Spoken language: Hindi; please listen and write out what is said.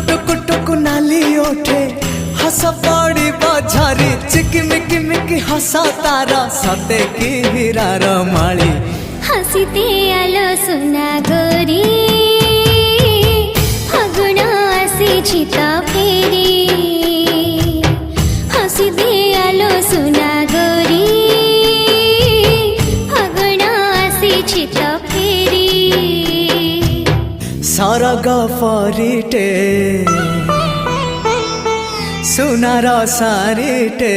टुक टुक नाली ओठे हस पड़ी बझारी चिकिमिकी मिकी हसा तारा सते की हीरार माली हसीते आलो सुना गोरी फागुण आसी तो फेरी हसीते आलो सुना गोरी फागुण आसी तो फेरी सरग परिटे सुनार सारिटे